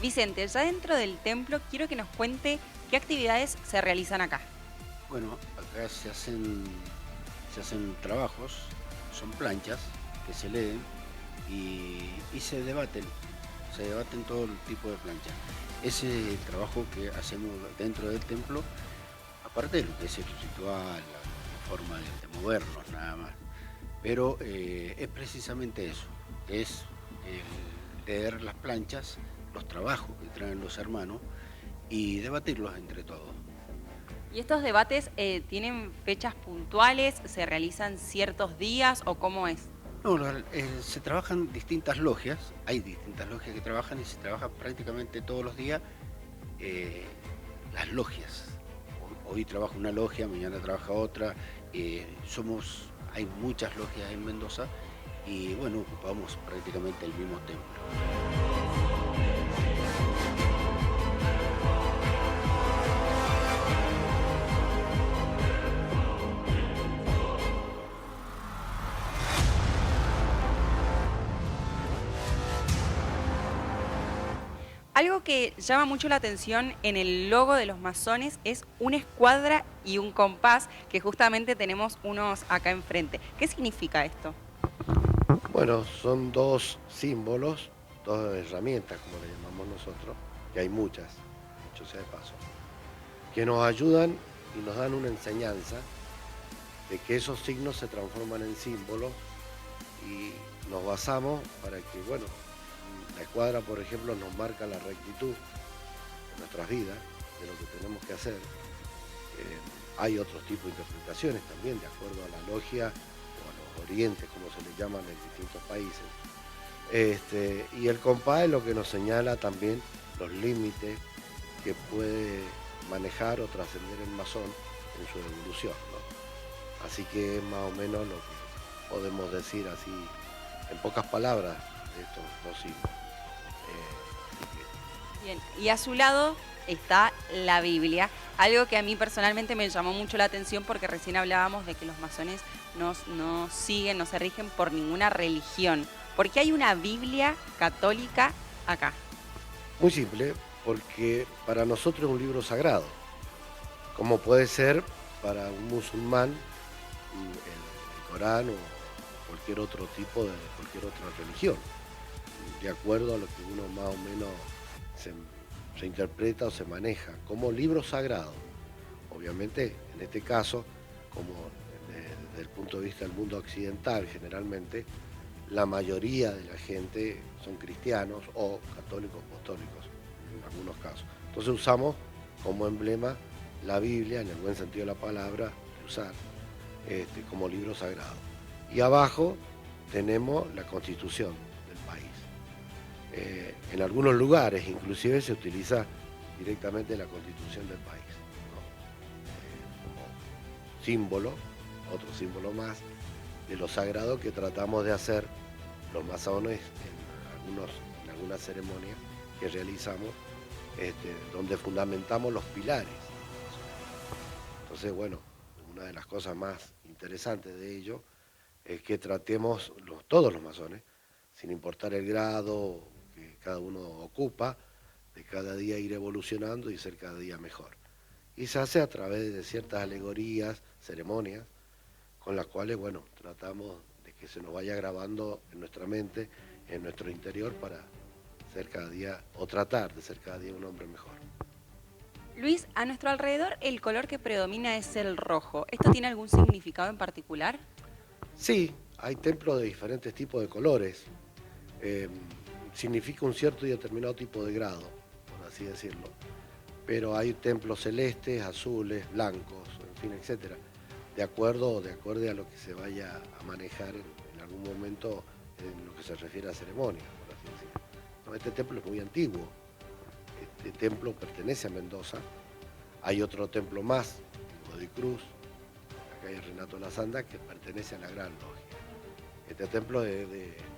Vicente, ya dentro del templo quiero que nos cuente qué actividades se realizan acá. Bueno, acá se hacen trabajos, son planchas que se leen y se debaten todo el tipo de planchas. Ese trabajo que hacemos dentro del templo, aparte de lo que es el ritual, la forma de movernos nada más, pero es precisamente eso, es el leer las planchas, los trabajos que traen los hermanos y debatirlos entre todos. ¿Y estos debates tienen fechas puntuales? ¿Se realizan ciertos días o cómo es? No, se trabajan distintas logias, hay distintas logias que trabajan y se trabaja prácticamente todos los días eh, las logias. Hoy trabaja una logia, mañana trabaja otra, hay muchas logias en Mendoza y bueno, ocupamos prácticamente el mismo templo. Algo que llama mucho la atención en el logo de los masones es una escuadra y un compás, que justamente tenemos unos acá enfrente. ¿Qué significa esto? Bueno, son dos símbolos, dos herramientas, como le llamamos nosotros, que hay muchas, dicho sea de paso, que nos ayudan y nos dan una enseñanza de que esos signos se transforman en símbolos y nos basamos para que, bueno, la escuadra, por ejemplo, nos marca la rectitud de nuestras vidas, de lo que tenemos que hacer. Hay otros tipos de interpretaciones también, de acuerdo a la logia o a los orientes, como se les llaman en distintos países. Y el compás es lo que nos señala también los límites que puede manejar o trascender el masón en su evolución, ¿no? Así que es más o menos lo que podemos decir así, en pocas palabras, de estos dos signos. Bien, y a su lado está la Biblia, algo que a mí personalmente me llamó mucho la atención porque recién hablábamos de que los masones no siguen, no se rigen por ninguna religión. ¿Por qué hay una Biblia católica acá? Muy simple, porque para nosotros es un libro sagrado, como puede ser para un musulmán el Corán o cualquier otro tipo de cualquier otra religión, de acuerdo a lo que uno más o menos se, se interpreta o se maneja como libro sagrado. Obviamente, en este caso, como desde el punto de vista del mundo occidental, generalmente, la mayoría de la gente son cristianos o católicos apostólicos, en algunos casos. Entonces usamos como emblema la Biblia, en el buen sentido de la palabra, de usar, como libro sagrado. Y abajo tenemos la Constitución del país. En algunos lugares inclusive se utiliza directamente la Constitución del país, ¿no? Como símbolo, otro símbolo más, de lo sagrado que tratamos de hacer los masones en algunas ceremonias que realizamos, donde fundamentamos los pilares. Entonces, bueno, una de las cosas más interesantes de ello es que tratemos todos los masones, sin importar el grado que cada uno ocupa, de cada día ir evolucionando y ser cada día mejor. Y se hace a través de ciertas alegorías, ceremonias, con las cuales, bueno, tratamos de que se nos vaya grabando en nuestra mente, en nuestro interior, para ser cada día, o tratar de ser cada día un hombre mejor. Luis, a nuestro alrededor el color que predomina es el rojo. ¿Esto tiene algún significado en particular? Sí, hay templos de diferentes tipos de colores. Eh, Significa un cierto y determinado tipo de grado, por así decirlo. Pero hay templos celestes, azules, blancos, en fin, etcétera, de acuerdo a lo que se vaya a manejar en algún momento en lo que se refiere a ceremonias, por así decirlo. No, este templo es muy antiguo. Este templo pertenece a Mendoza. Hay otro templo más, el Godicruz, acá hay Renato Lazanda, que pertenece a la Gran Logia. Este templo es de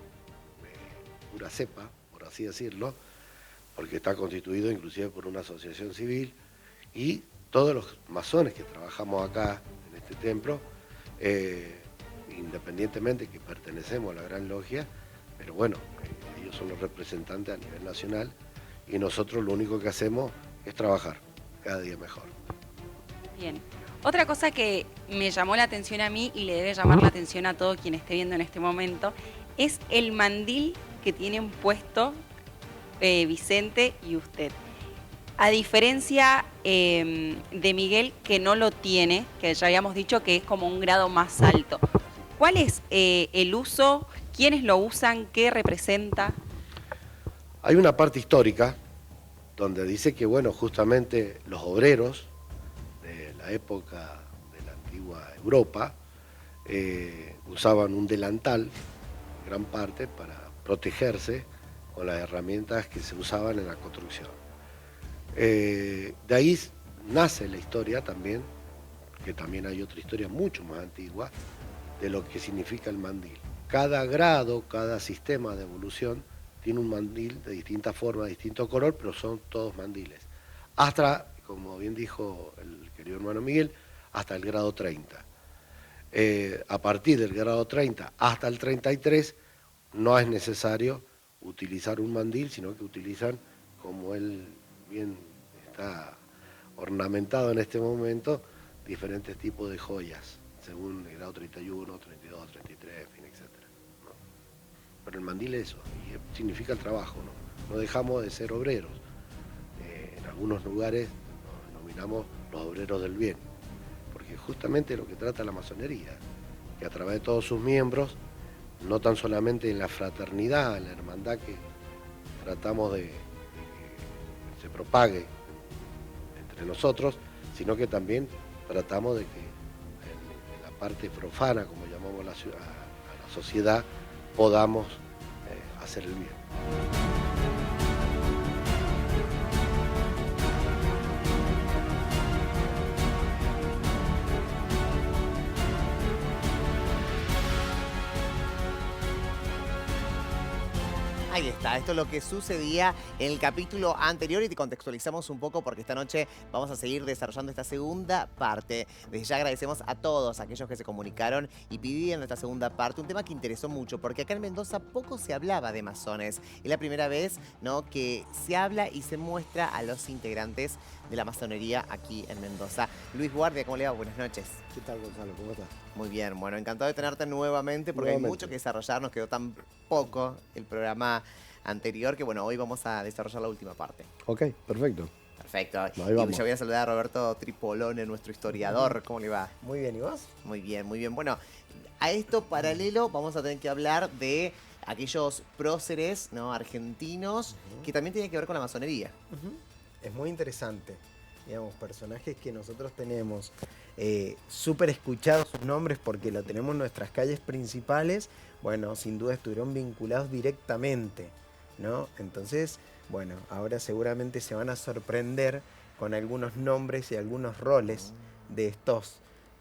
pura cepa, por así decirlo, porque está constituido inclusive por una asociación civil y todos los masones que trabajamos acá en este templo, independientemente que pertenecemos a la Gran Logia, pero bueno, ellos son los representantes a nivel nacional y nosotros lo único que hacemos es trabajar cada día mejor. Bien. Otra cosa que me llamó la atención a mí y le debe llamar la atención a todo quien esté viendo en este momento es el mandil que tienen puesto Vicente y usted. A diferencia de Miguel, que no lo tiene, que ya habíamos dicho que es como un grado más alto. ¿Cuál es el uso? ¿Quiénes lo usan? ¿Qué representa? Hay una parte histórica donde dice que, bueno, justamente los obreros de la época de la antigua Europa usaban un delantal, gran parte, para protegerse con las herramientas que se usaban en la construcción. De ahí nace la historia también, que también hay otra historia mucho más antigua, de lo que significa el mandil. Cada grado, cada sistema de evolución tiene un mandil de distinta forma, de distinto color, pero son todos mandiles. Hasta, como bien dijo el querido hermano Miguel, hasta el grado 30. A partir del grado 30 hasta el 33 no es necesario utilizar un mandil, sino que utilizan, como él bien está ornamentado en este momento, diferentes tipos de joyas, según el grado 31, 32, 33, en fin, etc. ¿no? Pero el mandil es eso, y significa el trabajo, ¿no? No dejamos de ser obreros. En algunos lugares nos denominamos los obreros del bien, porque justamente lo que trata la masonería, que a través de todos sus miembros, no tan solamente en la fraternidad, en la hermandad que tratamos de que se propague entre nosotros, sino que también tratamos de que en la parte profana, como llamamos a la sociedad, podamos hacer el bien. Ahí está, esto es lo que sucedía en el capítulo anterior y te contextualizamos un poco porque esta noche vamos a seguir desarrollando esta segunda parte. Desde ya agradecemos a todos aquellos que se comunicaron y pidieron esta segunda parte, un tema que interesó mucho porque acá en Mendoza poco se hablaba de masones. Es la primera vez, ¿no?, que se habla y se muestra a los integrantes de la masonería aquí en Mendoza. Luis Guardia, ¿cómo le va? Buenas noches. ¿Qué tal, Gonzalo? ¿Cómo estás? Muy bien, bueno, encantado de tenerte nuevamente porque hay mucho que desarrollar, nos quedó tan poco el programa anterior que bueno, hoy vamos a desarrollar la última parte. Ok, perfecto. Perfecto. Ahí Y vamos. yo voy a saludar a Roberto Tripolone, nuestro historiador. ¿Cómo le va? Muy bien, ¿y vos? Muy bien, muy bien. Bueno, a esto paralelo vamos a tener que hablar de aquellos próceres, ¿no?, argentinos que también tienen que ver con la masonería. Es muy interesante. Digamos, personajes que nosotros tenemos súper escuchados sus nombres porque lo tenemos en nuestras calles principales, bueno, sin duda estuvieron vinculados directamente, ¿no? Entonces, bueno, ahora seguramente se van a sorprender con algunos nombres y algunos roles de estos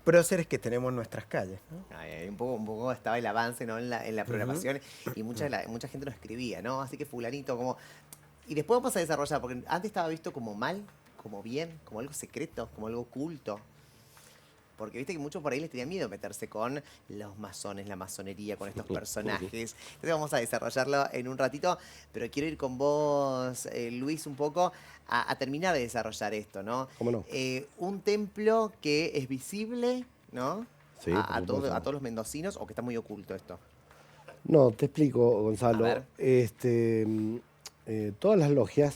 próceres que tenemos en nuestras calles, ¿no? Ay, un poco estaba el avance, ¿no?, en la programación y mucha gente nos escribía, ¿no? Así que fulanito como... Y después vamos a desarrollar, porque antes estaba visto como mal, como bien, como algo secreto, como algo oculto. Porque viste que muchos por ahí les tenía miedo meterse con los masones, la masonería, con estos personajes. Entonces vamos a desarrollarlo en un ratito, pero quiero ir con vos, Luis, un poco a terminar de desarrollar esto, ¿no? ¿Cómo no? Un templo que es visible, ¿no? Sí, a por supuesto. todos los mendocinos, o que está muy oculto esto. No, te explico, Gonzalo. A ver. Todas las logias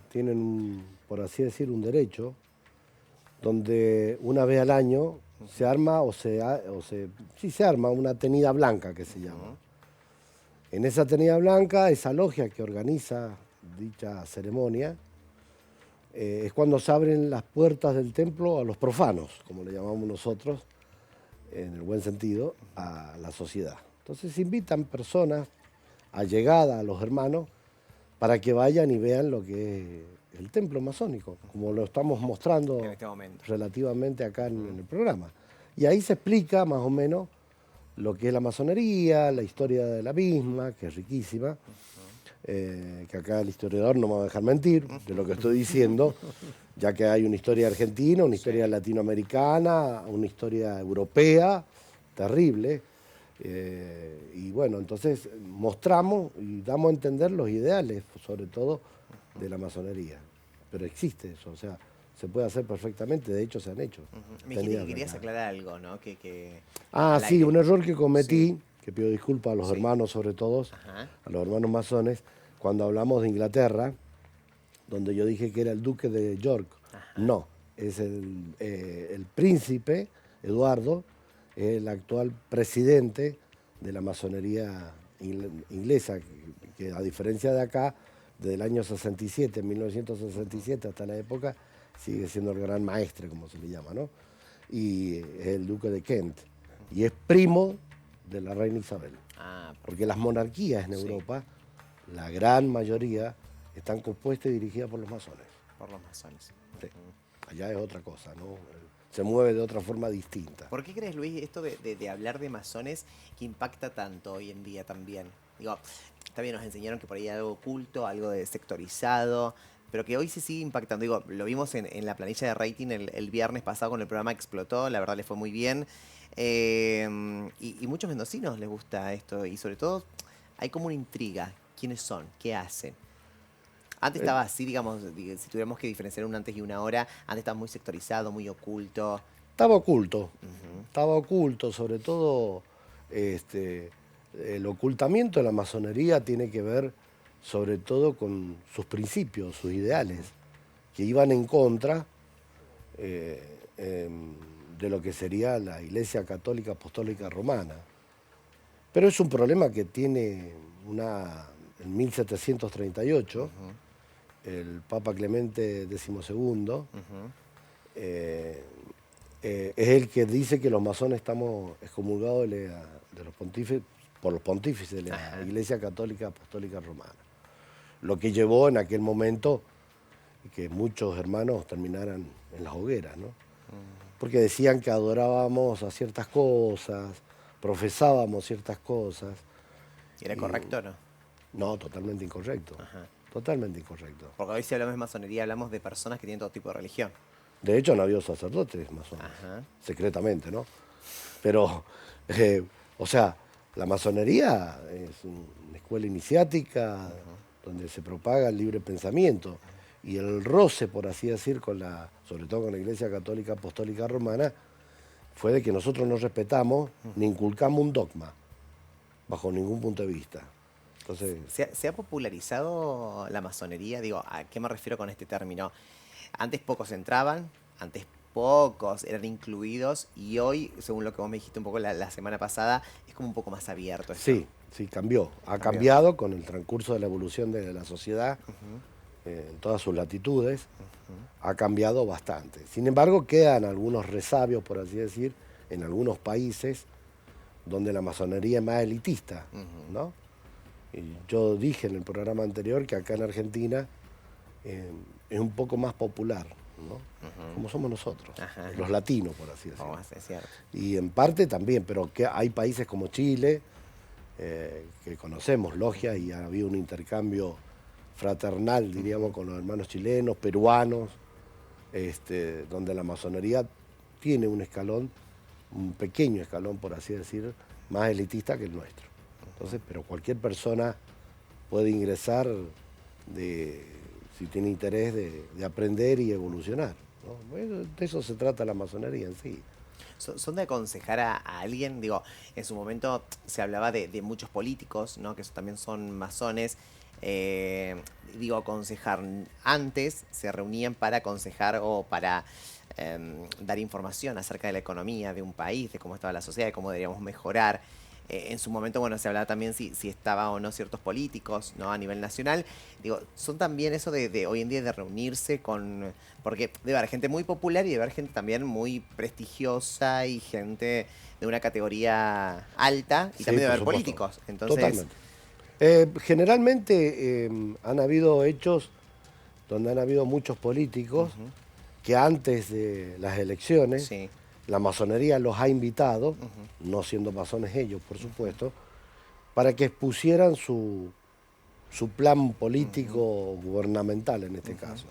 tienen, por así decir, un derecho donde una vez al año se arma se arma una tenida blanca, que se llama. En esa tenida blanca, esa logia que organiza dicha ceremonia, es cuando se abren las puertas del templo a los profanos, como le llamamos nosotros, en el buen sentido, a la sociedad. Entonces se invitan personas allegadas a los hermanos para que vayan y vean lo que es el templo masónico, como lo estamos mostrando En este momento. relativamente acá en el programa. Y ahí se explica más o menos lo que es la masonería, la historia de la misma, que es riquísima, que acá el historiador no me va a dejar mentir de lo que estoy diciendo, ya que hay una historia argentina, una historia latinoamericana, una historia europea, terrible. Y bueno, entonces mostramos y damos a entender los ideales, sobre todo de la masonería. Pero existe eso, o sea, se puede hacer perfectamente, de hecho se han hecho. Me dijiste que querías aclarar algo, ¿no? Ah, al sí, aire. un error que cometí, que pido disculpas a los hermanos sobre todo, Ajá. a los hermanos masones, cuando hablamos de Inglaterra, donde yo dije que era el duque de York. No, es el príncipe Eduardo, el actual presidente de la masonería inglesa, que a diferencia de acá, desde el año 67, 1967 hasta la época, sigue siendo el gran maestre, como se le llama, ¿no? Y es el duque de Kent. Y es primo de la reina Isabel. Porque las monarquías en Europa, la gran mayoría, están compuestas y dirigidas por los masones. Por los masones. Sí. Allá es otra cosa, ¿no? Se mueve de otra forma distinta. ¿Por qué crees, Luis, esto de hablar de masones que impacta tanto hoy en día también? Digo, está bien, nos enseñaron que por ahí hay algo oculto, algo de sectorizado, pero que hoy se sigue impactando. Digo, lo vimos en la planilla de rating el viernes pasado con el programa Explotó, la verdad le fue muy bien. Y muchos mendocinos les gusta esto y sobre todo hay como una intriga. ¿Quiénes son? ¿Qué hacen? Antes estaba así, digamos, si tuviéramos que diferenciar un antes y una ahora, antes estaba muy sectorizado, muy oculto. Estaba oculto, sobre todo el ocultamiento de la masonería tiene que ver sobre todo con sus principios, sus ideales, que iban en contra de lo que sería la Iglesia Católica Apostólica Romana. Pero es un problema que tiene en 1738, el Papa Clemente XII, es el que dice que los masones estamos excomulgados por los pontífices de la Iglesia Católica Apostólica Romana. Lo que llevó en aquel momento que muchos hermanos terminaran en las hogueras, ¿no? Porque decían que adorábamos a ciertas cosas, profesábamos ciertas cosas. ¿Y era correcto o no? No, totalmente incorrecto. Totalmente incorrecto. Porque hoy si hablamos de masonería hablamos de personas que tienen todo tipo de religión. De hecho, han habido sacerdotes masones, secretamente, ¿no? Pero, o sea, la masonería es una escuela iniciática donde se propaga el libre pensamiento. Y el roce, por así decir, sobre todo con la Iglesia Católica Apostólica Romana, fue de que nosotros no respetamos ni inculcamos un dogma, bajo ningún punto de vista. Entonces, ¿Se ha popularizado la masonería? Digo, ¿a qué me refiero con este término? Antes pocos entraban, antes pocos eran incluidos y hoy, según lo que vos me dijiste un poco la semana pasada, es como un poco más abierto esto. Sí, cambió. Ha cambiado con el transcurso de la evolución de la sociedad en todas sus latitudes. Ha cambiado bastante. Sin embargo, quedan algunos resabios, por así decir, en algunos países donde la masonería es más elitista, ¿no? Y yo dije en el programa anterior que acá en Argentina es un poco más popular, ¿no? Como somos nosotros, los latinos, por así decirlo. Es cierto. Y en parte también, pero que hay países como Chile, que conocemos logias y ha habido un intercambio fraternal, diríamos, con los hermanos chilenos, peruanos, donde la masonería tiene un escalón, un pequeño escalón, por así decir, más elitista que el nuestro. Entonces, pero cualquier persona puede ingresar si tiene interés de aprender y evolucionar, ¿no? Bueno, de eso se trata la masonería en sí. ¿Son de aconsejar a alguien? Digo, en su momento se hablaba de muchos políticos, ¿no? Que también son masones. Digo, aconsejar. Antes se reunían para aconsejar o para dar información acerca de la economía de un país, de cómo estaba la sociedad, de cómo deberíamos mejorar. En su momento, bueno, se hablaba también si estaba o no ciertos políticos, ¿no? A nivel nacional. Digo, son también eso de hoy en día de reunirse con... Porque debe haber gente muy popular y debe haber gente también muy prestigiosa y gente de una categoría alta y también debe haber políticos. Entonces, totalmente. Generalmente han habido hechos donde han habido muchos políticos que antes de las elecciones... La masonería los ha invitado, no siendo masones ellos, por supuesto, para que expusieran su plan político gubernamental en este caso.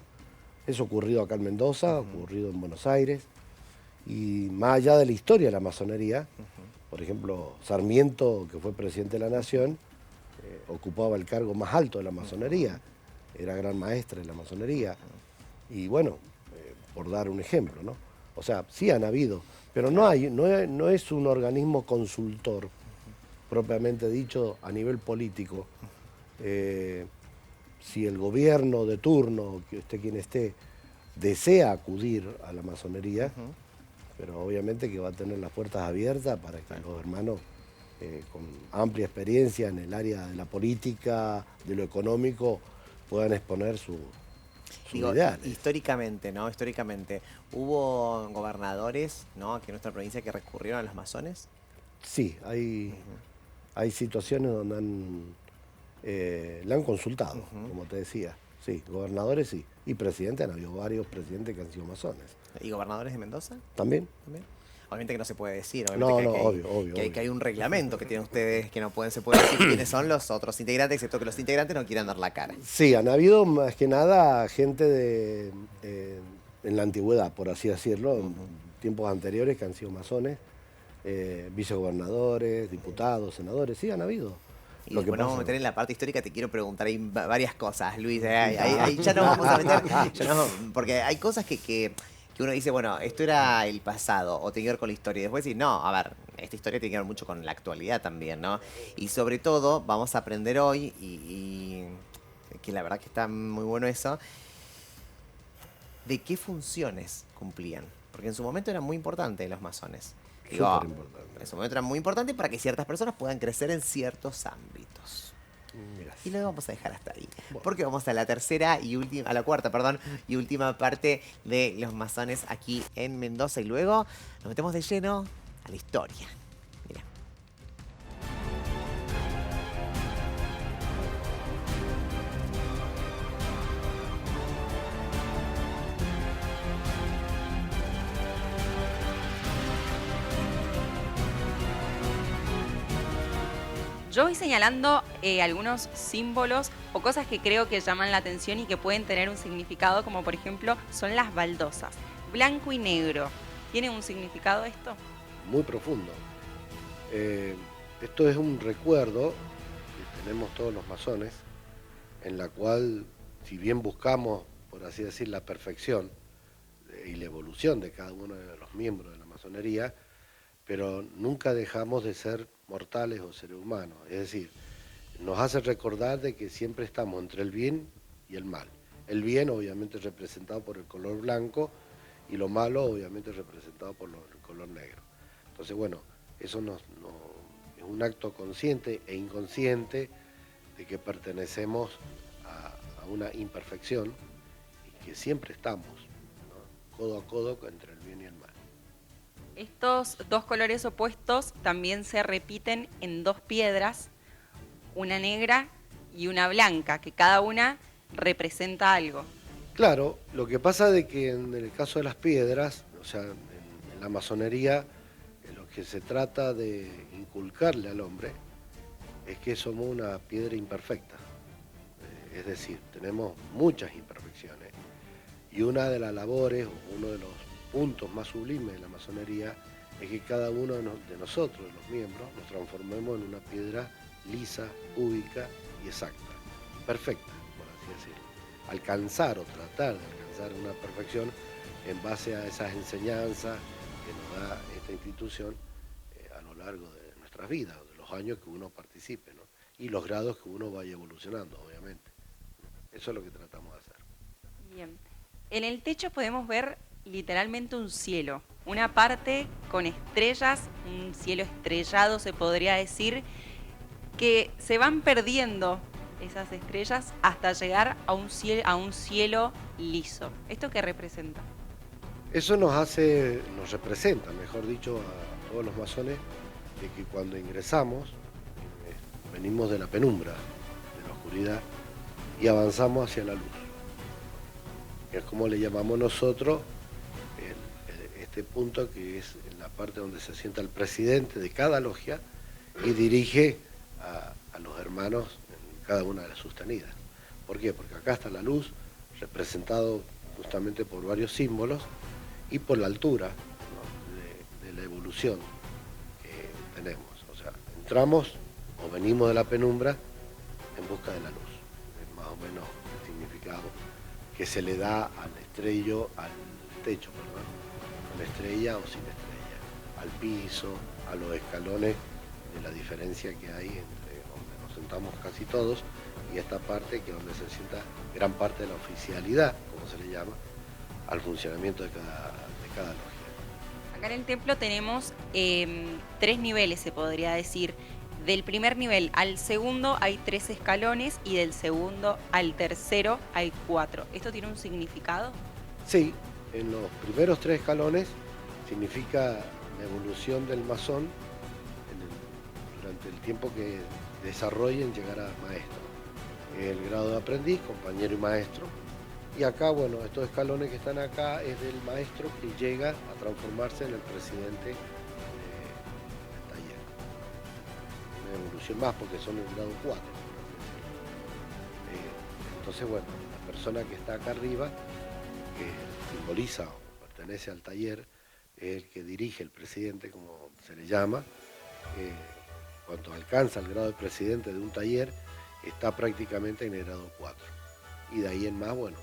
Eso ha ocurrido acá en Mendoza, ha ocurrido en Buenos Aires, y más allá de la historia de la masonería, Por ejemplo, Sarmiento, que fue presidente de la Nación, ocupaba el cargo más alto de la masonería, era gran maestre de la masonería. Y bueno, por dar un ejemplo, ¿no? O sea, sí han habido, pero no es un organismo consultor, propiamente dicho, a nivel político. Si el gobierno de turno, que esté quien esté, desea acudir a la masonería, pero obviamente que va a tener las puertas abiertas para que los hermanos con amplia experiencia en el área de la política, de lo económico, puedan exponer sus ideales. Históricamente, ¿no? Históricamente, ¿hubo gobernadores, ¿no?, aquí en nuestra provincia que recurrieron a los masones? Sí, hay situaciones donde la han consultado, como te decía. Sí, gobernadores sí. Y presidentes, han habido varios presidentes que han sido masones. ¿Y gobernadores de Mendoza? ¿También? Obviamente que no se puede decir, No, obviamente que hay un reglamento que tienen ustedes que se puede decir quiénes son los otros integrantes, excepto que los integrantes no quieran dar la cara. Sí, han habido más que nada gente en la antigüedad, por así decirlo, en tiempos anteriores que han sido masones, vicegobernadores, diputados, senadores, sí, han habido. Y después nos vamos a meter en la parte histórica, te quiero preguntar ahí varias cosas, Luis. Ahí ya nos vamos a meter, porque hay cosas que uno dice, bueno, esto era el pasado, o tiene que ver con la historia. Y después decir, no, a ver, esta historia tiene que ver mucho con la actualidad también, ¿no? Y sobre todo, vamos a aprender hoy, y que la verdad que está muy bueno eso, de qué funciones cumplían. Porque en su momento eran muy importantes los masones. Digo, en su momento eran muy importantes para que ciertas personas puedan crecer en ciertos ámbitos. Y lo vamos a dejar hasta ahí. Bueno. Porque vamos a la cuarta, y última parte de los masones aquí en Mendoza. Y luego nos metemos de lleno a la historia. Mira. Yo voy señalando algunos símbolos o cosas que creo que llaman la atención y que pueden tener un significado, como por ejemplo son las baldosas. Blanco y negro. ¿Tiene un significado esto? Muy profundo. Esto es un recuerdo que tenemos todos los masones, en la cual, si bien buscamos, por así decir, la perfección y la evolución de cada uno de los miembros de la masonería, pero nunca dejamos de ser mortales o seres humanos. Es decir, nos hace recordar de que siempre estamos entre el bien y el mal. El bien obviamente representado por el color blanco y lo malo obviamente representado por el color negro. Entonces, bueno, eso es un acto consciente e inconsciente de que pertenecemos a una imperfección y que siempre estamos, ¿no?, codo a codo entre el bien y el mal. Estos dos colores opuestos también se repiten en dos piedras, una negra y una blanca, que cada una representa algo. Claro, lo que pasa es que en el caso de las piedras, o sea, en la masonería, lo que se trata de inculcarle al hombre es que somos una piedra imperfecta. Es decir, tenemos muchas imperfecciones. Y una de las labores, uno de los puntos más sublimes de la masonería, es que cada uno de nosotros, de los miembros, nos transformemos en una piedra lisa, cúbica y exacta, perfecta, por así decirlo. Alcanzar o tratar de alcanzar una perfección en base a esas enseñanzas que nos da esta institución a lo largo de nuestras vidas, de los años que uno participe, ¿no?, y los grados que uno vaya evolucionando, obviamente. Eso es lo que tratamos de hacer. Bien. En el techo podemos ver literalmente un cielo, una parte con estrellas, un cielo estrellado se podría decir, que se van perdiendo esas estrellas hasta llegar a un cielo liso. ¿Esto qué representa? Eso nos representa, mejor dicho, a todos los masones, de que cuando ingresamos, venimos de la penumbra, de la oscuridad, y avanzamos hacia la luz. Es como le llamamos nosotros este punto, que es en la parte donde se sienta el presidente de cada logia y dirige a los hermanos en cada una de las sostenidas. ¿Por qué? Porque acá está la luz, representado justamente por varios símbolos y por la altura, ¿no?, de la evolución tenemos. O sea, entramos o venimos de la penumbra en busca de la luz. Es más o menos el significado que se le da al estrello, al techo, perdón, con estrella o sin estrella, al piso, a los escalones, de la diferencia que hay entre donde nos sentamos casi todos y esta parte que es donde se sienta gran parte de la oficialidad, como se le llama, al funcionamiento de cada logia. Acá en el templo tenemos 3 niveles, se podría decir. Del primer nivel al segundo hay 3 escalones y del segundo al tercero hay 4. ¿Esto tiene un significado? Sí, en los primeros 3 escalones significa la evolución del masón durante el tiempo que desarrollen llegar a maestro. El grado de aprendiz, compañero y maestro. Y acá, bueno, estos escalones que están acá es del maestro que llega a transformarse en el presidente del taller. Una evolución más porque son el grado 4. Entonces, bueno, la persona que está acá arriba, que simboliza o pertenece al taller, es el que dirige el presidente, como se le llama. Cuando alcanza el grado de presidente de un taller, está prácticamente en el grado 4. Y de ahí en más, bueno,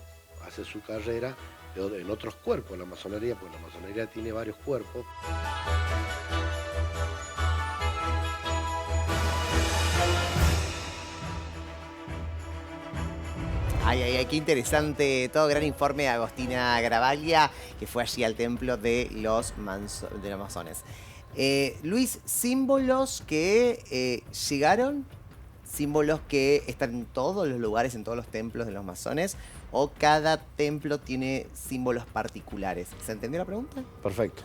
hace su carrera en otros cuerpos de la masonería, porque la masonería tiene varios cuerpos. Ay, qué interesante, todo gran informe de Agostina Gravaglia, que fue allí al templo de los masones. Luis, símbolos que llegaron, símbolos que están en todos los lugares, en todos los templos de los masones, o cada templo tiene símbolos particulares. ¿Se entendió la pregunta? Perfecto.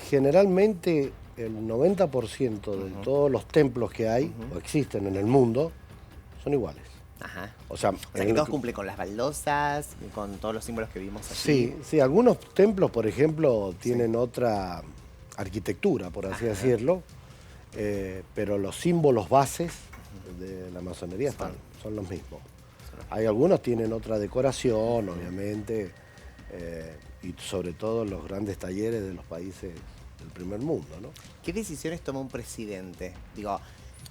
Generalmente el 90% de todos los templos que hay o existen en el mundo son iguales. Ajá. O sea, que todos cumplen con las baldosas, con todos los símbolos que vimos allí. Sí, algunos templos, por ejemplo, tienen otra arquitectura, por así decirlo, pero los símbolos bases de la masonería son los mismos. Hay algunos tienen otra decoración, obviamente, y sobre todo los grandes talleres de los países del primer mundo, ¿no? ¿Qué decisiones toma un presidente? Digo,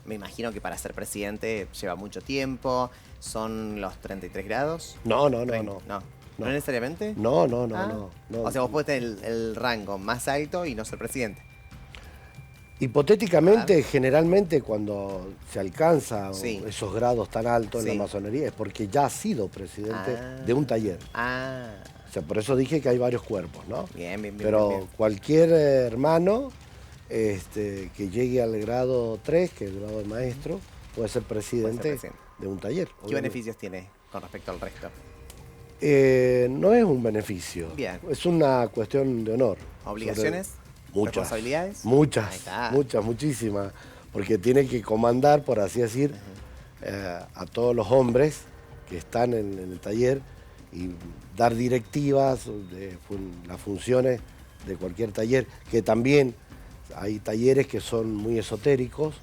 me imagino que para ser presidente lleva mucho tiempo. ¿Son los 33 grados? No. ¿No necesariamente? No. O sea, vos podés tener el rango más alto y no ser presidente. Hipotéticamente, generalmente cuando se alcanza Sí. esos grados tan altos en Sí. la masonería es porque ya ha sido presidente de un taller. Ah, O sea, por eso dije que hay varios cuerpos, ¿no? bien. Pero bien. cualquier hermano que llegue al grado 3, que es el grado de maestro, puede ser presidente, presidente. de un taller. ¿Qué obviamente. beneficios tiene con respecto al resto? No es un beneficio, Bien. es una cuestión de honor. ¿Obligaciones? Muchas. ¿Responsabilidades? Ahí Muchas, está. muchísimas. Porque tiene que comandar, por así decir, a todos los hombres que están en el taller y dar directivas de las funciones de cualquier taller, que también hay talleres que son muy esotéricos,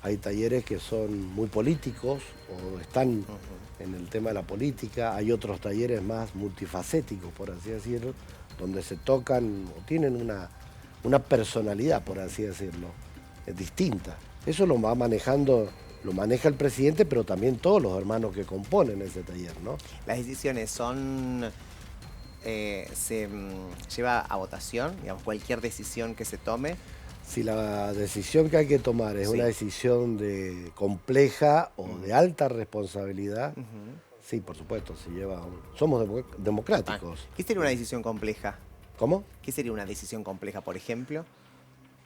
hay talleres que son muy políticos o están en el tema de la política, hay otros talleres más multifacéticos, por así decirlo, donde se tocan o tienen una personalidad, por así decirlo, distinta. Eso lo va manejando, lo maneja el presidente, pero también todos los hermanos que componen ese taller, ¿no? Las decisiones son... se lleva a votación, digamos, cualquier decisión que se tome. Si la decisión que hay que tomar es una decisión compleja o de alta responsabilidad, sí, por supuesto, se lleva somos democráticos. ¿Qué sería una decisión compleja? ¿Cómo? ¿Qué sería una decisión compleja, por ejemplo?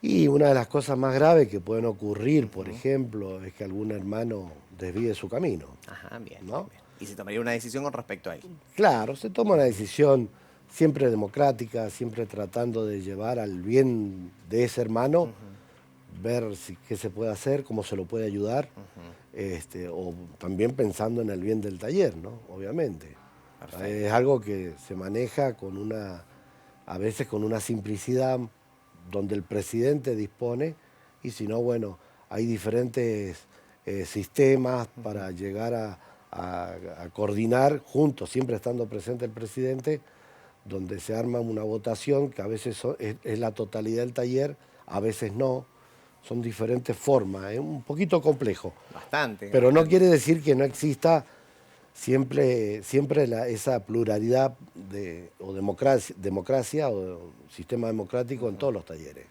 Y una de las cosas más graves que pueden ocurrir, por ejemplo, es que algún hermano desvíe su camino. Ajá, bien. ¿No? Bien. Y se tomaría una decisión con respecto a él. Claro, se toma una decisión siempre democrática, siempre tratando de llevar al bien de ese hermano, ver qué se puede hacer, cómo se lo puede ayudar, o también pensando en el bien del taller, ¿no? Obviamente. Perfecto. Es algo que se maneja a veces con una simplicidad donde el presidente dispone, y si no, bueno, hay diferentes sistemas para llegar a coordinar juntos, siempre estando presente el presidente, donde se arma una votación que a veces es la totalidad del taller, a veces no, son diferentes formas, es un poquito complejo. Bastante. Pero no quiere decir que no exista siempre esa pluralidad o democracia o sistema democrático en todos los talleres.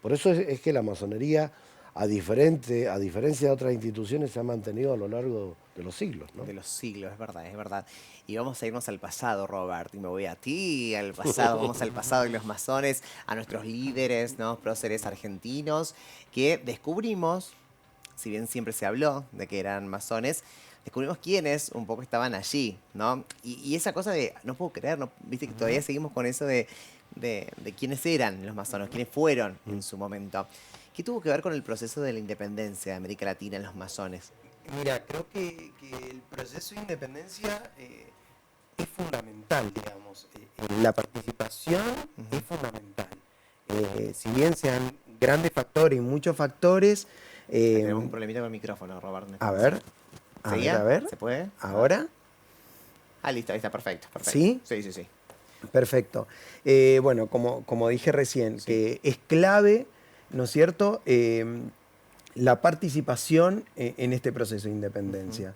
Por eso es que la masonería, a diferencia de otras instituciones, se ha mantenido a lo largo de los siglos, ¿no? De los siglos, es verdad, es verdad. Y vamos a irnos al pasado, Robert, y me voy a ti, al pasado, vamos al pasado de los masones, a nuestros líderes, ¿no? Próceres argentinos, que descubrimos, si bien siempre se habló de que eran masones, descubrimos quiénes un poco estaban allí, ¿no? Y esa cosa de, no puedo creer, ¿no? Viste que todavía seguimos con eso de quiénes eran los masones, quiénes fueron en su momento. ¿Qué tuvo que ver con el proceso de la independencia de América Latina en los masones? Mira, creo que el proceso de independencia es fundamental, digamos. La participación es fundamental. Si bien sean grandes factores y muchos factores... Tenemos un problemita con el micrófono, Robert. A ver, ¿Seguía? a ver. ¿Se puede? ¿Ahora? Ah, listo, ahí está, perfecto. ¿Sí? Sí, sí, sí. Perfecto. Bueno, como dije recién, que es clave, ¿no es cierto?, la participación en este proceso de independencia.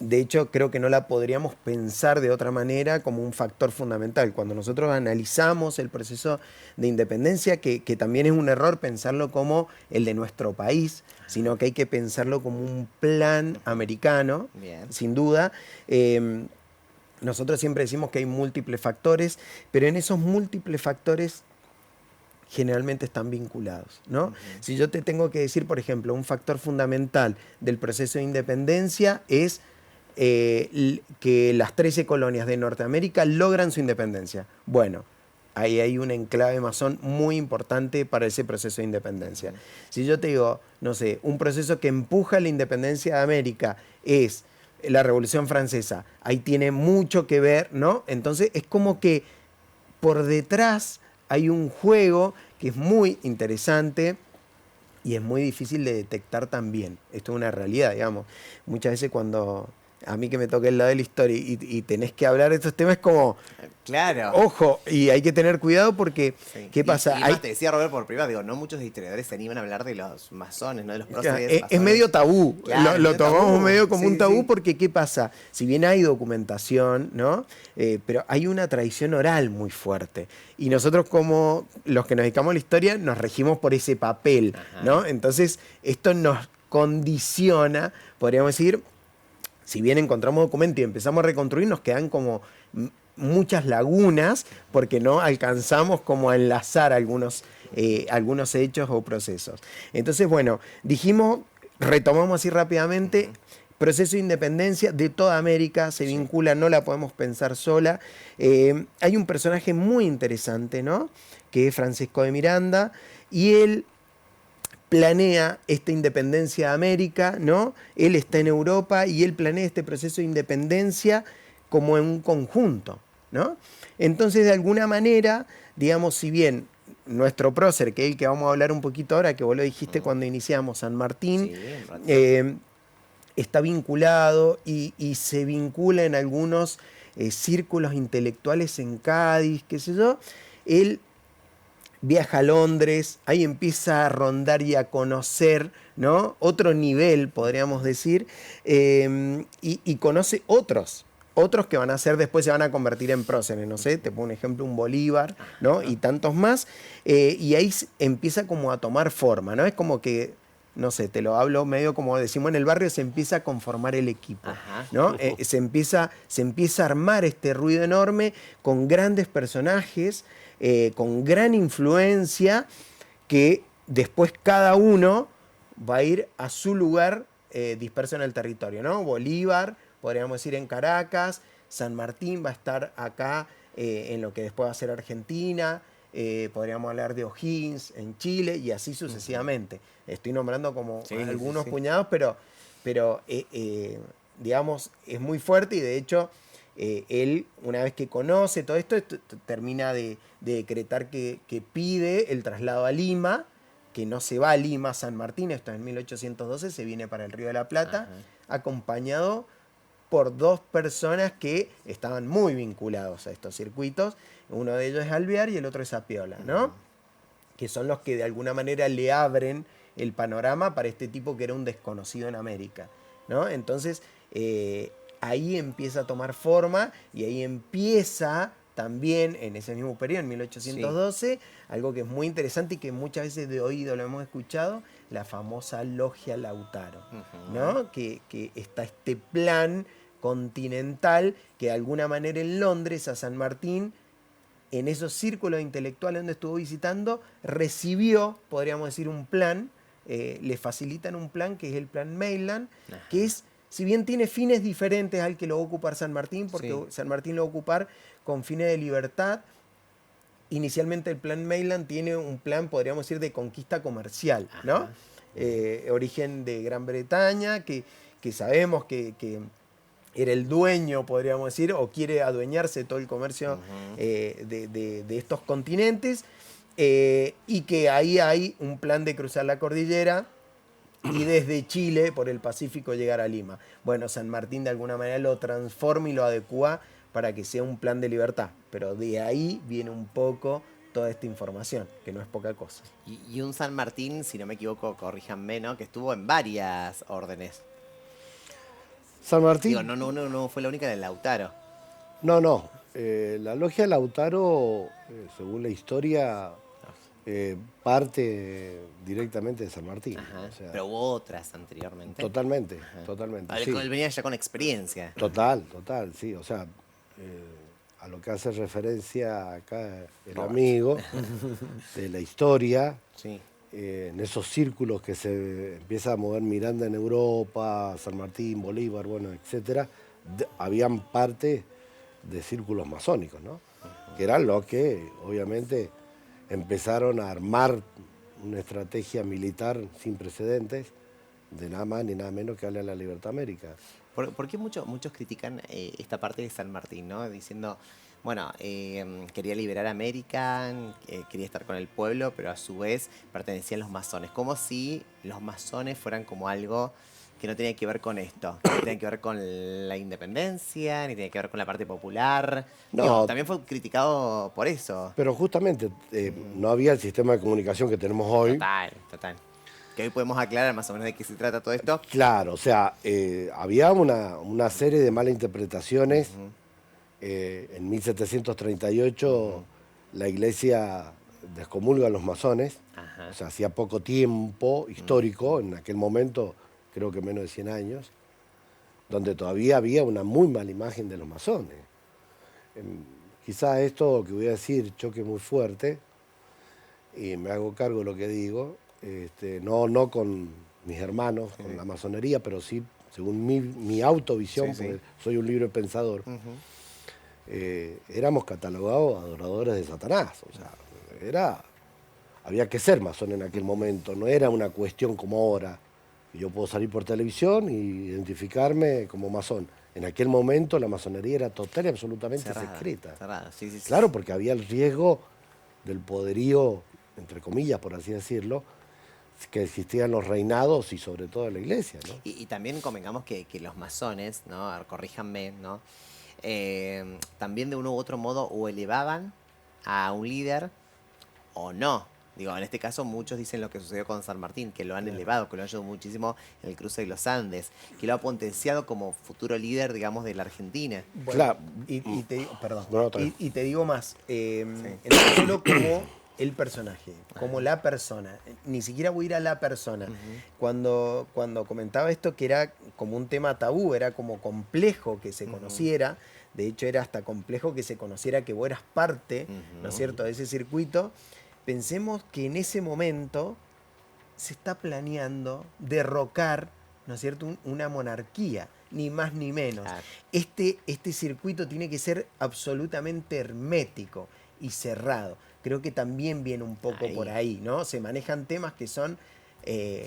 De hecho, creo que no la podríamos pensar de otra manera como un factor fundamental. Cuando nosotros analizamos el proceso de independencia, que también es un error pensarlo como el de nuestro país, sino que hay que pensarlo como un plan americano, Bien. sin duda. Nosotros siempre decimos que hay múltiples factores, pero en esos múltiples factores generalmente están vinculados, ¿no? Si yo te tengo que decir, por ejemplo, un factor fundamental del proceso de independencia es que las 13 colonias de Norteamérica logran su independencia. Bueno, ahí hay un enclave masón muy importante para ese proceso de independencia. Si yo te digo, no sé, un proceso que empuja la independencia de América es la Revolución Francesa, ahí tiene mucho que ver, ¿no? Entonces es como que por detrás hay un juego que es muy interesante y es muy difícil de detectar también. Esto es una realidad, digamos. Muchas veces cuando a mí que me toca el lado de la historia y tenés que hablar de estos temas, es como, Claro. ojo, y hay que tener cuidado porque, Sí. ¿qué pasa? Y más te decía Robert por privado, digo, no muchos historiadores se animan a hablar de los masones, ¿no? De los próceres Es masones. medio tabú, Claro, lo medio tomamos tabú. medio como Sí, un tabú sí. porque ¿qué pasa? Si bien hay documentación, ¿no? Pero hay una tradición oral muy fuerte y nosotros como los que nos dedicamos a la historia nos regimos por ese papel, ¿no? Entonces esto nos condiciona, podríamos decir, si bien encontramos documentos y empezamos a reconstruir, nos quedan como muchas lagunas porque no alcanzamos como a enlazar algunos hechos o procesos. Entonces, bueno, dijimos, retomamos así rápidamente, proceso de independencia de toda América, se vincula, no la podemos pensar sola. Hay un personaje muy interesante, ¿no? Que es Francisco de Miranda, y él planea esta independencia de América, ¿no? Él está en Europa y él planea este proceso de independencia como en un conjunto, ¿no? Entonces, de alguna manera, digamos, si bien nuestro prócer, que es el que vamos a hablar un poquito ahora, que vos lo dijiste cuando iniciamos, San Martín, Sí, un ratito. está vinculado y se vincula en algunos círculos intelectuales en Cádiz, qué sé yo, él viaja a Londres, ahí empieza a rondar y a conocer, ¿no? Otro nivel, podríamos decir, y conoce otros que van a ser, después se van a convertir en próceres, no sé, te pongo un ejemplo, un Bolívar, ¿no? Y tantos más, y ahí empieza como a tomar forma, ¿no? Es como que, no sé, te lo hablo medio como decimos en el barrio, se empieza a conformar el equipo, Ajá. ¿no? Se empieza a armar este ruido enorme con grandes personajes, con gran influencia, que después cada uno va a ir a su lugar disperso en el territorio, ¿no? Bolívar, podríamos decir en Caracas, San Martín va a estar acá en lo que después va a ser Argentina, podríamos hablar de O'Higgins en Chile y así sucesivamente. Estoy nombrando como algunos puñados, pero digamos, es muy fuerte y de hecho él, una vez que conoce todo esto, termina de decretar que pide el traslado a Lima, que no se va a Lima, San Martín, esto es en 1812, se viene para el Río de la Plata, acompañado por dos personas que estaban muy vinculados a estos circuitos. Uno de ellos es Alvear y el otro es Apiola, ¿no? que son los que de alguna manera le abren el panorama para este tipo que era un desconocido en América, ¿no? Entonces, ahí empieza a tomar forma y ahí empieza también, en ese mismo periodo, en 1812, algo que es muy interesante y que muchas veces de oído lo hemos escuchado, la famosa Logia Lautaro, ¿no? Que está este plan continental que de alguna manera en Londres, a San Martín, en esos círculos intelectuales donde estuvo visitando, recibió, podríamos decir, un plan, le facilitan un plan que es el plan Maitland, que es, si bien tiene fines diferentes al que lo va a ocupar San Martín, porque San Martín lo va a ocupar con fines de libertad. Inicialmente el plan Maitland tiene un plan, podríamos decir, de conquista comercial, ¿no? Origen de Gran Bretaña, que sabemos que era el dueño, podríamos decir, o quiere adueñarse de todo el comercio de estos continentes, y que ahí hay un plan de cruzar la cordillera y desde Chile, por el Pacífico, llegar a Lima. Bueno, San Martín de alguna manera lo transforma y lo adecua para que sea un plan de libertad, pero de ahí viene un poco toda esta información, que no es poca cosa. Y un San Martín, si no me equivoco, corríjanme, ¿no? Que estuvo en varias órdenes. San Martín. Digo, no fue la única del Lautaro. No. La logia Lautaro, según la historia, parte directamente de San Martín. Ajá. O sea, Pero hubo otras anteriormente. totalmente. Vale, Sí. Él venía ya con experiencia. Total, sí. O sea, a lo que hace referencia acá el amigo de la historia, Sí. en esos círculos que se empieza a mover Miranda en Europa, San Martín, Bolívar, bueno, etcétera, habían parte de círculos masónicos, ¿no? Que eran los que, obviamente, empezaron a armar una estrategia militar sin precedentes de nada más ni nada menos que darle a la libertad a América. ¿Por qué muchos critican esta parte de San Martín, ¿no? Diciendo, bueno, quería liberar a América, quería estar con el pueblo, pero a su vez pertenecían a los masones. Como si los masones fueran como algo que no tenía que ver con esto, que no tenía que ver con la independencia, ni tenía que ver con la parte popular. No. Digo, también fue criticado por eso. Pero justamente no había el sistema de comunicación que tenemos hoy. Total. Que hoy podemos aclarar más o menos de qué se trata todo esto. Claro, o sea, había una serie de malas interpretaciones. En 1738 la iglesia descomulga a los masones. Ajá. O sea, hacía poco tiempo histórico, en aquel momento, creo que menos de 100 años, donde todavía había una muy mala imagen de los masones. Quizá esto que voy a decir choque muy fuerte, y me hago cargo de lo que digo, no con mis hermanos, con la masonería, pero sí, según mi autovisión, porque soy un libre pensador, éramos catalogados adoradores de Satanás. O sea, había que ser masón en aquel momento, no era una cuestión como ahora. Yo puedo salir por televisión e identificarme como masón. En aquel momento la masonería era total y absolutamente secreta. Cerrada. Sí. Claro, porque había el riesgo del poderío, entre comillas, por así decirlo, que existían los reinados y sobre todo en la iglesia, ¿no? Y también convengamos que los masones, ¿no? A ver, corríjanme, ¿no? También de uno u otro modo o elevaban a un líder o no. Digo, en este caso muchos dicen lo que sucedió con San Martín, que lo han elevado, que lo han ayudado muchísimo en el cruce de los Andes, que lo ha potenciado como futuro líder, digamos, de la Argentina. Bueno, Claro. y te digo, perdón, No, está bien. y te digo más, no solo como el personaje, como la persona, ni siquiera voy a ir a la persona. Cuando comentaba esto, que era como un tema tabú, era como complejo que se conociera, de hecho era hasta complejo que se conociera que vos eras parte, ¿no es cierto?, de ese circuito. Pensemos que en ese momento se está planeando derrocar, ¿no es cierto?, una monarquía, ni más ni menos. Claro. Este circuito tiene que ser absolutamente hermético y cerrado. Creo que también viene un poco por ahí, ¿no? Se manejan temas que son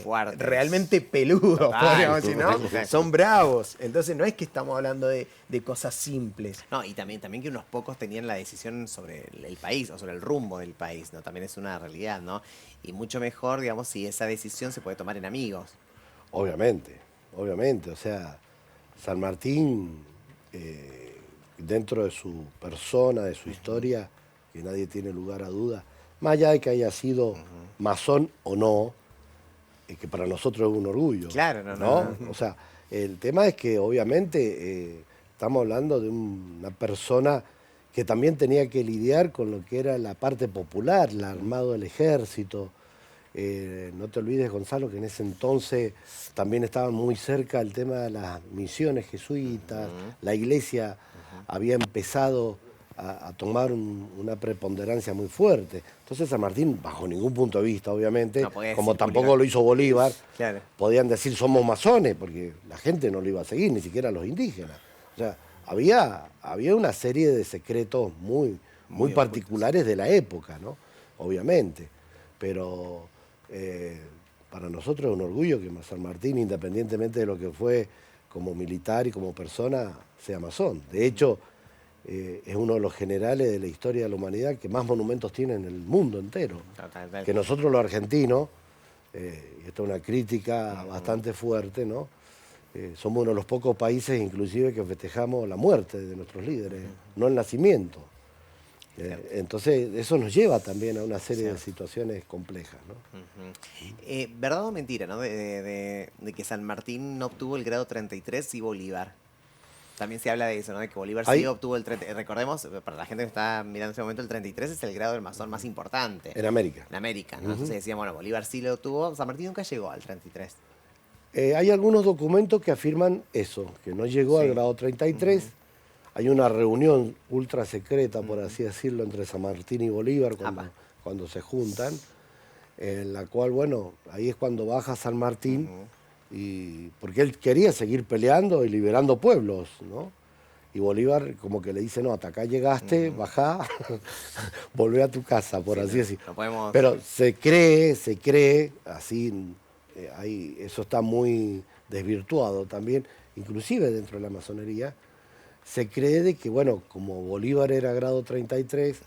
Fuertes. realmente peludos, Total, podríamos decir, ¿no? total. Son bravos. Entonces no es que estamos hablando de cosas simples. No, y también que unos pocos tenían la decisión sobre el país o sobre el rumbo del país, ¿no? También es una realidad, ¿no? Y mucho mejor, digamos, si esa decisión se puede tomar en amigos. Obviamente. O sea, San Martín, dentro de su persona, de su historia, que nadie tiene lugar a duda, más allá de que haya sido masón o no, que para nosotros es un orgullo. Claro, ¿no? O sea, el tema es que obviamente estamos hablando de una persona que también tenía que lidiar con lo que era la parte popular, el armado del ejército. No te olvides, Gonzalo, que en ese entonces también estaba muy cerca el tema de las misiones jesuitas, la iglesia había empezado a tomar una preponderancia muy fuerte. Entonces San Martín, bajo ningún punto de vista, obviamente, No podía como decir tampoco Bolívar. lo hizo Bolívar, Claro. podían decir somos masones, porque la gente no lo iba a seguir, ni siquiera los indígenas. O sea, había una serie de secretos muy particulares de la época, ¿no? Obviamente. Pero para nosotros es un orgullo que San Martín, independientemente de lo que fue como militar y como persona, sea masón. De hecho, es uno de los generales de la historia de la humanidad que más monumentos tiene en el mundo entero. Total. Que nosotros los argentinos, y esta es una crítica bastante fuerte, ¿no? Somos uno de los pocos países inclusive que festejamos la muerte de nuestros líderes, no el nacimiento. Entonces eso nos lleva también a una serie de situaciones complejas, ¿no? ¿Verdad o mentira, no? De que San Martín no obtuvo el grado 33 y Bolívar. También se habla de eso, ¿no? De que Bolívar sí Ahí- obtuvo el 33. Recordemos, para la gente que está mirando en este momento, el 33 es el grado del masón más importante. En América. En América, ¿no? Entonces decían, bueno, Bolívar sí lo obtuvo, San Martín nunca llegó al 33. Hay algunos documentos que afirman eso, que no llegó al grado 33. Hay una reunión ultra secreta, por así decirlo, entre San Martín y Bolívar Apa. cuando se juntan, en la cual, bueno, ahí es cuando baja San Martín, porque él quería seguir peleando y liberando pueblos, ¿no? Y Bolívar como que le dice, no, hasta acá llegaste, bajá, volvé a tu casa, por así decirlo. No podemos... Pero se cree, así, eso está muy desvirtuado también, inclusive dentro de la masonería, se cree de que, bueno, como Bolívar era grado 33,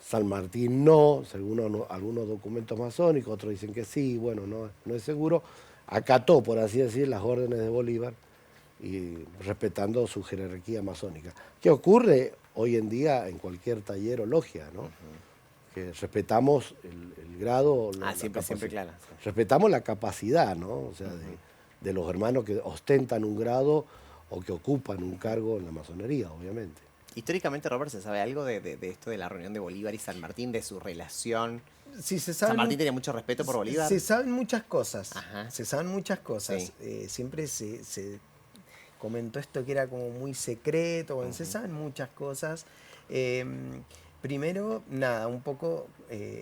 San Martín no, según algunos documentos masónicos, otros dicen que sí, bueno, no es seguro, acató, por así decir, las órdenes de Bolívar y respetando su jerarquía masónica. ¿Qué ocurre hoy en día en cualquier taller o logia, ¿no? Que respetamos el grado, siempre, claro. Sí. respetamos la capacidad, ¿no? O sea, de los hermanos que ostentan un grado o que ocupan un cargo en la masonería, obviamente. Históricamente, Robert, ¿se sabe algo de esto de la reunión de Bolívar y San Martín, de su relación? Sí, se ¿San sabe Martín tenía mucho respeto por Bolívar? Se saben muchas cosas. Ajá. Se saben muchas cosas. Sí. Siempre se comentó esto que era como muy secreto. Bueno, se saben muchas cosas. Primero, nada, un poco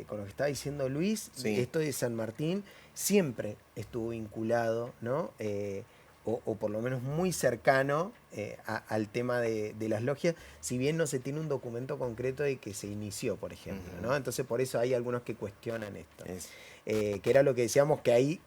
con lo que estaba diciendo Luis, Sí. esto de San Martín siempre estuvo vinculado, ¿no? O por lo menos muy cercano al tema de las logias, si bien no se tiene un documento concreto de que se inició, por ejemplo, ¿no? Entonces por eso hay algunos que cuestionan esto. Que era lo que decíamos, que hay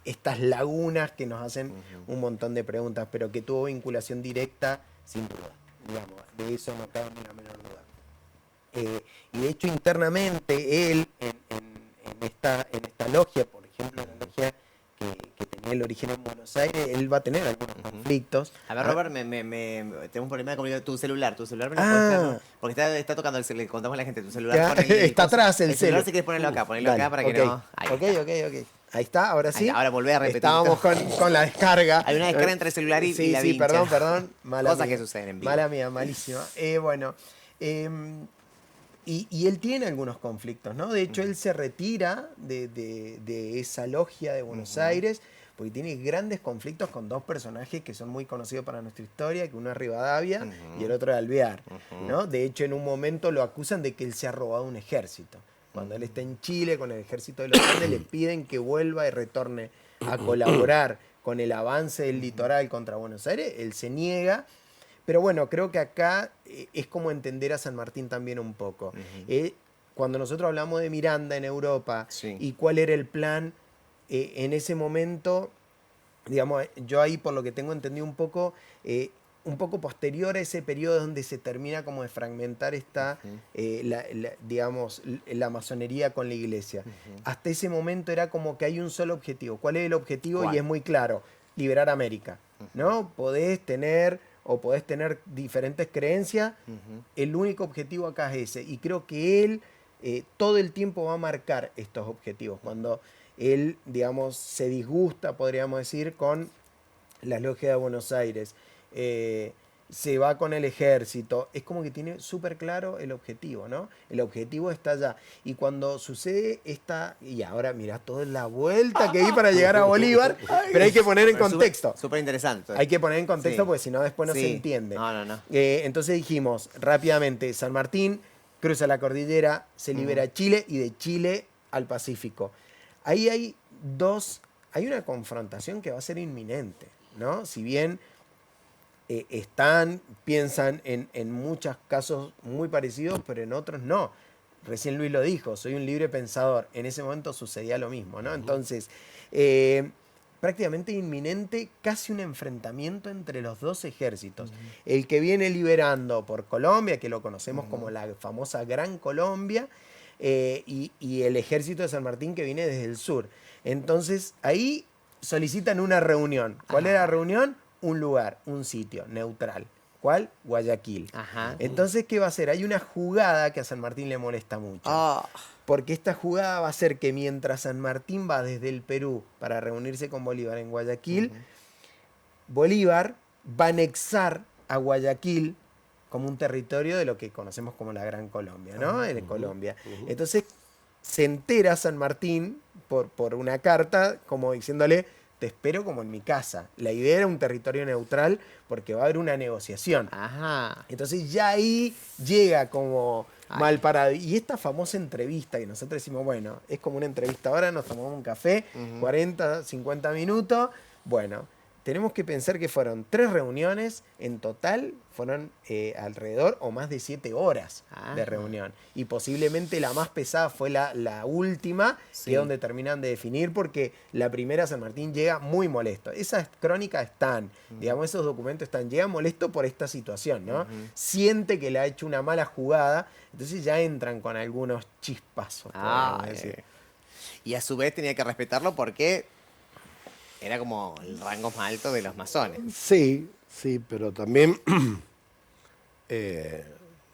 estas lagunas que nos hacen un montón de preguntas, pero que tuvo vinculación directa, sin duda. Digamos, de eso no cabe ni la menor duda. Y de hecho internamente él en esta logia, por ejemplo, la logia que tenía el origen en Buenos Aires, él va a tener algunos conflictos. A ver, Robert, tengo un problema de comunicación. Tu celular me lo puedes dejar? Porque está tocando, le contamos a la gente, tu celular. Ya, pon el está coso. atrás el celular, celu. si quieres ponerlo acá, Dale, para que ok, no... Ahí está. ok. Ahí está, ahora sí. Ahí está, ahora volvé a repetir. Estábamos con la descarga. Hay una descarga entre el celular y la Sí, vincha. perdón. Mala Cosas mía. que suceden en vivo. Mala mía, malísima. Bueno, y él tiene algunos conflictos, ¿no? De hecho, él se retira de esa logia de Buenos Aires porque tiene grandes conflictos con dos personajes que son muy conocidos para nuestra historia, que uno es Rivadavia y el otro es Alvear, ¿no? De hecho, en un momento lo acusan de que él se ha robado un ejército. Cuando él está en Chile con el ejército de los Andes, le piden que vuelva y retorne a colaborar con el avance del litoral contra Buenos Aires. Él se niega. Pero bueno, creo que acá es como entender a San Martín también un poco. Cuando nosotros hablamos de Miranda en Europa y cuál era el plan, en ese momento, digamos, yo ahí por lo que tengo entendido un poco posterior a ese periodo donde se termina como de fragmentar digamos, la masonería con la iglesia. Hasta ese momento era como que hay un solo objetivo. ¿Cuál es el objetivo? ¿Cuál? Y es muy claro, liberar América, ¿no? Podés tener diferentes creencias, el único objetivo acá es ese. Y creo que él todo el tiempo va a marcar estos objetivos. Cuando él, digamos, se disgusta, podríamos decir, con la logia de Buenos Aires, se va con el ejército, es como que tiene súper claro el objetivo, ¿no? El objetivo está allá. Y cuando sucede esta, y ahora mirá toda la vuelta que di para llegar a Bolívar, pero hay que poner en contexto. Súper interesante. Hay que poner en contexto Sí. porque si no después no Sí. se entiende. No. Entonces dijimos rápidamente, San Martín cruza la cordillera, se libera Chile y de Chile al Pacífico. Ahí hay una confrontación que va a ser inminente, ¿no? Si bien piensan en muchos casos muy parecidos, pero en otros no. Recién Luis lo dijo, soy un libre pensador. En ese momento sucedía lo mismo, ¿no? Entonces, prácticamente inminente, casi un enfrentamiento entre los dos ejércitos. El que viene liberando por Colombia, que lo conocemos como la famosa Gran Colombia, y el ejército de San Martín que viene desde el sur. Entonces, ahí solicitan una reunión. ¿Cuál era la reunión? Un lugar, un sitio neutral. ¿Cuál? Guayaquil. Ajá. Entonces, ¿qué va a hacer? Hay una jugada que a San Martín le molesta mucho. Ah. Porque esta jugada va a ser que mientras San Martín va desde el Perú para reunirse con Bolívar en Guayaquil, Bolívar va a anexar a Guayaquil como un territorio de lo que conocemos como la Gran Colombia, ¿no? En Colombia. Entonces, se entera San Martín por una carta como diciéndole, te espero como en mi casa. La idea era un territorio neutral porque va a haber una negociación. Ajá. Entonces ya ahí llega como mal parado. Y esta famosa entrevista que nosotros decimos, bueno, es como una entrevista ahora, nos tomamos un café, 40, 50 minutos. Bueno, tenemos que pensar que fueron 3 reuniones, en total fueron alrededor o más de 7 horas de reunión. Y posiblemente la más pesada fue la última, Sí. que es donde terminan de definir, porque la primera San Martín llega muy molesto. Esas crónicas están, digamos, esos documentos están, llega molesto por esta situación, ¿no? Siente que le ha hecho una mala jugada, entonces ya entran con algunos chispazos, podríamos decir. Y a su vez tenía que respetarlo porque era como el rango más alto de los masones. Sí, pero también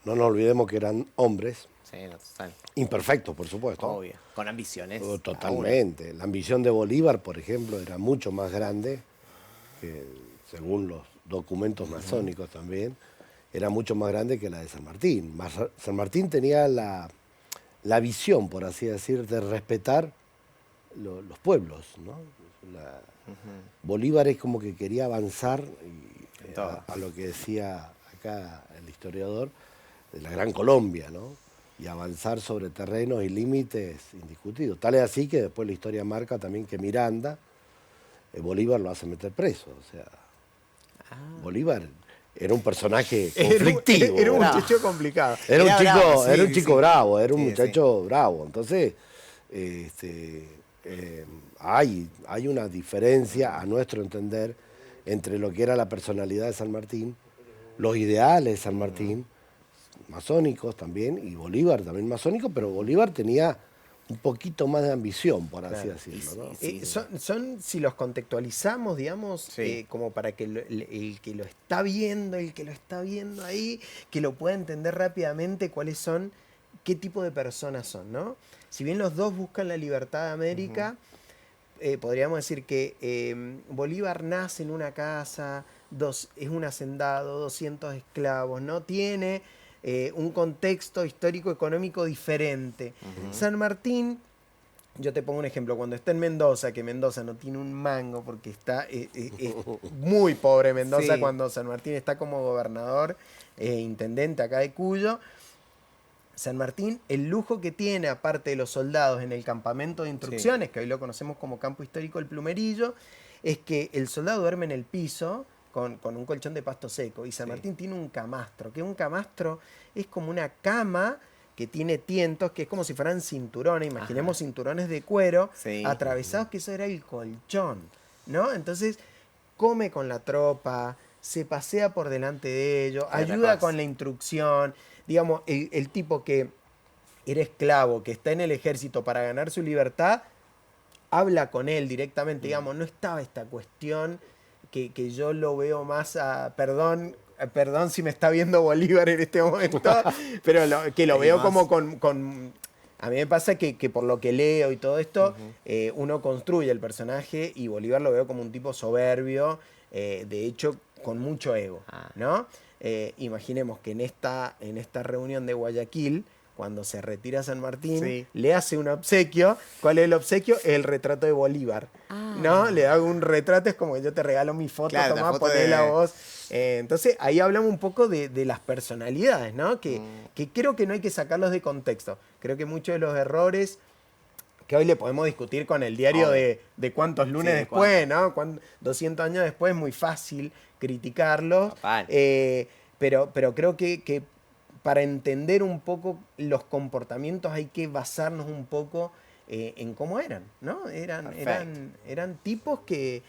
no nos olvidemos que eran hombres, Sí, no, total. imperfectos, por supuesto. Obvio. Con ambiciones. Totalmente. La ambición de Bolívar, por ejemplo, era mucho más grande, que según los documentos masónicos también, era mucho más grande que la de San Martín. San Martín tenía la visión, por así decir, de respetar los pueblos, ¿no? Bolívar es como que quería avanzar y, a lo que decía acá el historiador, de la Gran Colombia, ¿no? Y avanzar sobre terrenos y límites indiscutidos. Tal es así que después la historia marca también que Miranda, Bolívar lo hace meter preso. O sea, Bolívar era un personaje conflictivo. Era un muchacho complicado. Era un bravo, sí, chico sí. bravo, era un Sí, muchacho bravo. Entonces, hay una diferencia, a nuestro entender, entre lo que era la personalidad de San Martín, los ideales de San Martín, masónicos también, y Bolívar también masónico, pero Bolívar tenía un poquito más de ambición, por así decirlo, ¿no? Son, si los contextualizamos, digamos, Sí. como para que el que lo está viendo, ahí, que lo pueda entender rápidamente cuáles son, qué tipo de personas son, ¿no? Si bien los dos buscan la libertad de América, podríamos decir que Bolívar nace en una casa, es un hacendado, 200 esclavos, ¿no? Tiene un contexto histórico-económico diferente. San Martín, yo te pongo un ejemplo, cuando está en Mendoza, que Mendoza no tiene un mango porque está es muy pobre Mendoza, Sí. cuando San Martín está como gobernador, intendente acá de Cuyo. San Martín, el lujo que tiene, aparte de los soldados en el campamento de instrucciones, que hoy lo conocemos como campo histórico El Plumerillo, es que el soldado duerme en el piso con un colchón de pasto seco. Y San Martín tiene un camastro, que un camastro es como una cama que tiene tientos, que es como si fueran cinturones, imaginemos cinturones de cuero, atravesados, que eso era el colchón, ¿no? Entonces, come con la tropa, se pasea por delante de ellos, ayuda con la instrucción. Digamos, el tipo que era esclavo, que está en el ejército para ganar su libertad, habla con él directamente. Digamos, no estaba esta cuestión que yo lo veo más a... Perdón si me está viendo Bolívar en este momento, pero que lo veo como con A mí me pasa que por lo que leo y todo esto, uno construye el personaje y Bolívar lo veo como un tipo soberbio, de hecho con mucho ego, ¿no? Imaginemos que en esta reunión de Guayaquil, cuando se retira San Martín, le hace un obsequio. ¿Cuál es el obsequio? El retrato de Bolívar. ¿No? Le hago un retrato, es como que yo te regalo mi foto, Claro, tomá, la foto poné la de- voz. Entonces ahí hablamos un poco de las personalidades, ¿no? Que creo que no hay que sacarlos de contexto. Creo que muchos de los errores que hoy le podemos discutir con el diario de cuántos lunes Sí, después, ¿no? 200 años después es muy fácil criticarlos. Total. Pero creo que para entender un poco los comportamientos hay que basarnos un poco en cómo eran, ¿no? Eran tipos que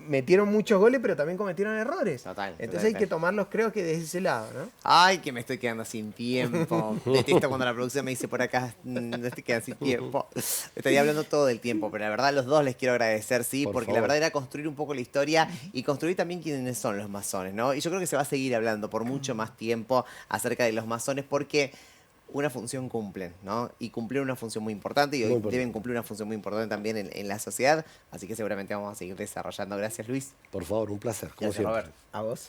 metieron muchos goles, pero también cometieron errores. Total, Entonces hay total. que tomarlos, creo que desde ese lado, ¿no? Ay, que me estoy quedando sin tiempo. Detesto cuando la producción me dice por acá, me estoy quedando sin tiempo. Estaría hablando todo el tiempo, pero la verdad a los dos les quiero agradecer, sí, Por porque la favor. verdad era construir un poco la historia y construir también quiénes son los masones, ¿no? Y yo creo que se va a seguir hablando por mucho más tiempo acerca de los masones porque una función cumplen, ¿no? Y cumplir una función muy importante y hoy Muy importante. deben cumplir una función muy importante también en la sociedad, así que seguramente vamos a seguir desarrollando. Gracias, Luis. Por favor, un placer, como Gracias, siempre. Robert. A vos.